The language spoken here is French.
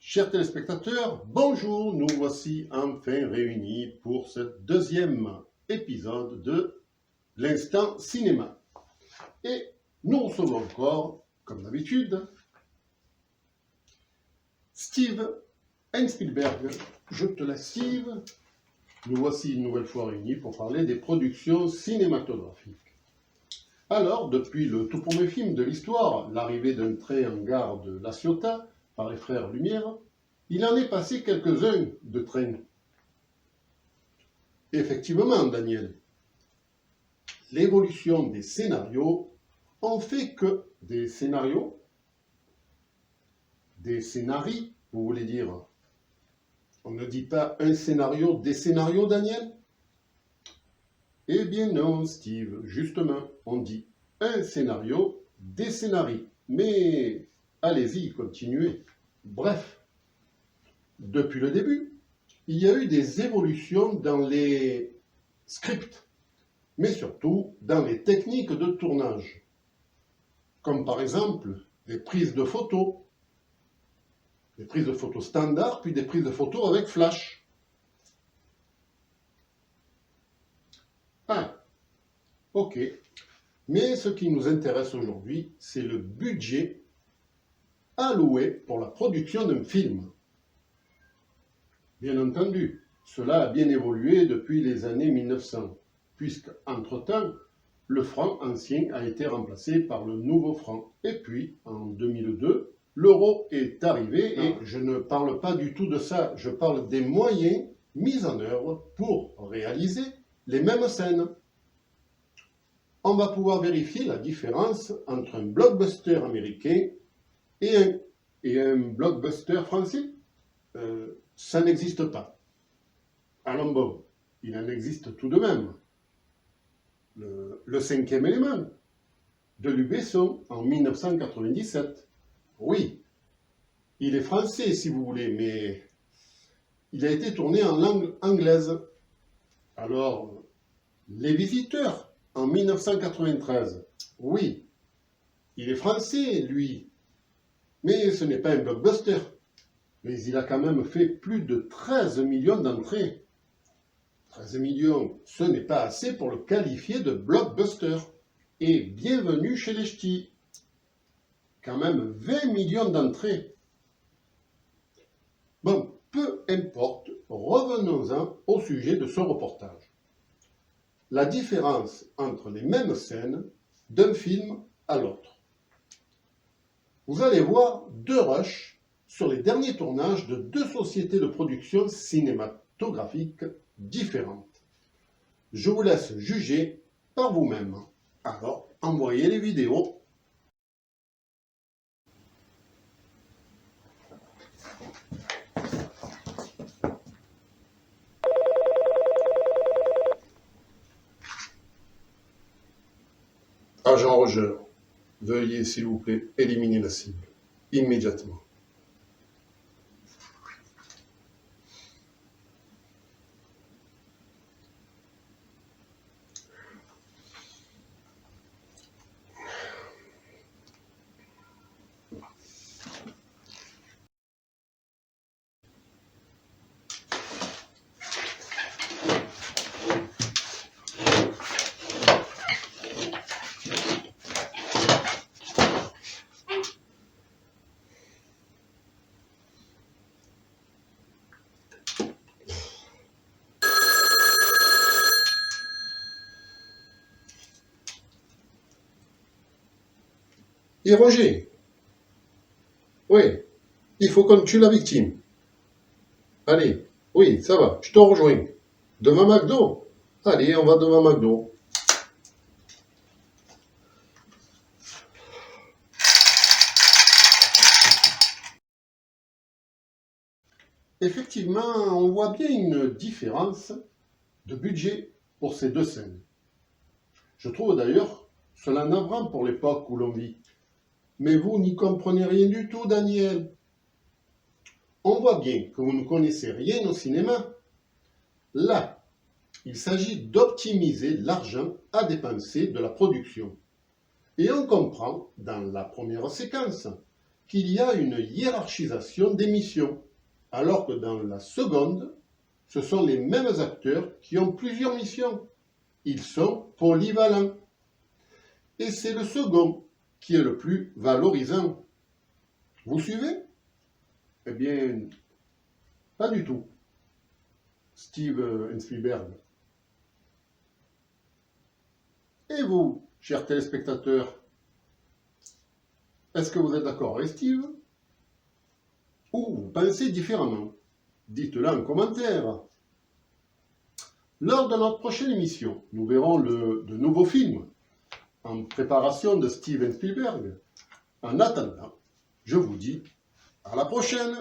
Chers téléspectateurs, bonjour, nous voici enfin réunis pour ce deuxième épisode de l'Instant Cinéma. Et nous recevons encore, comme d'habitude, Steve Spielberg. Je te laisse, Steve. Nous voici une nouvelle fois réunis pour parler des productions cinématographiques. Alors, depuis le tout premier film de l'histoire, l'arrivée d'un train en gare de La Ciotat, par les frères Lumière, il en est passé quelques-uns de trains. Effectivement, Daniel, l'évolution des scénarios ont fait que des scénarios, vous voulez dire, on ne dit pas un scénario, des scénarios, Daniel? Eh bien non, Steve, justement, on dit un scénario, des scénarios. Mais allez-y, continuez. Bref, depuis le début, il y a eu des évolutions dans les scripts, mais surtout dans les techniques de tournage, comme par exemple des prises de photos standards, puis des prises de photos avec flash. Ah, ok. Mais ce qui nous intéresse aujourd'hui, c'est le budget alloué pour la production d'un film. Bien entendu, cela a bien évolué depuis les années 1900, puisque, entre-temps, le franc ancien a été remplacé par le nouveau franc. Et puis, en 2002, l'euro est arrivé, et je ne parle pas du tout de ça, je parle des moyens mis en œuvre pour réaliser les mêmes scènes. On va pouvoir vérifier la différence entre un blockbuster américain et un blockbuster français. Ça n'existe pas. Alors bon, il en existe tout de même. Le cinquième élément de Luc Besson en 1997. Oui, il est français si vous voulez, mais il a été tourné en langue anglaise. Alors, Les Visiteurs en 1993. Oui, il est français lui, mais ce n'est pas un blockbuster. Mais il a quand même fait plus de 13 millions d'entrées. 13 millions, ce n'est pas assez pour le qualifier de blockbuster. Et bienvenue chez les ch'tis. Quand même 20 millions d'entrées. Bon, peu importe, revenons-en au sujet de ce reportage. La différence entre les mêmes scènes d'un film à l'autre. Vous allez voir deux rushs sur les derniers tournages de deux sociétés de production cinématographique différentes. Je vous laisse juger par vous-même. Alors, envoyez les vidéos. Agent Roger, veuillez s'il vous plaît éliminer la cible immédiatement. Et Roger, oui, il faut qu'on tue la victime. Allez, oui, ça va, je te rejoins. Devant McDo? Allez, on va devant McDo. Effectivement, on voit bien une différence de budget pour ces deux scènes. Je trouve d'ailleurs cela navrant pour l'époque où l'on vit. Mais vous n'y comprenez rien du tout, Daniel. On voit bien que vous ne connaissez rien au cinéma. Là, il s'agit d'optimiser l'argent à dépenser de la production. Et on comprend, dans la première séquence, qu'il y a une hiérarchisation des missions, alors que dans la seconde, ce sont les mêmes acteurs qui ont plusieurs missions. Ils sont polyvalents. Et c'est le second qui est le plus valorisant. Vous suivez? Eh bien, pas du tout. Steven Spielberg. Et vous, chers téléspectateurs, est-ce que vous êtes d'accord avec Steve? Ou vous pensez différemment? Dites-le en commentaire. Lors de notre prochaine émission, nous verrons de nouveaux films en préparation de Steven Spielberg. En attendant, je vous dis à la prochaine!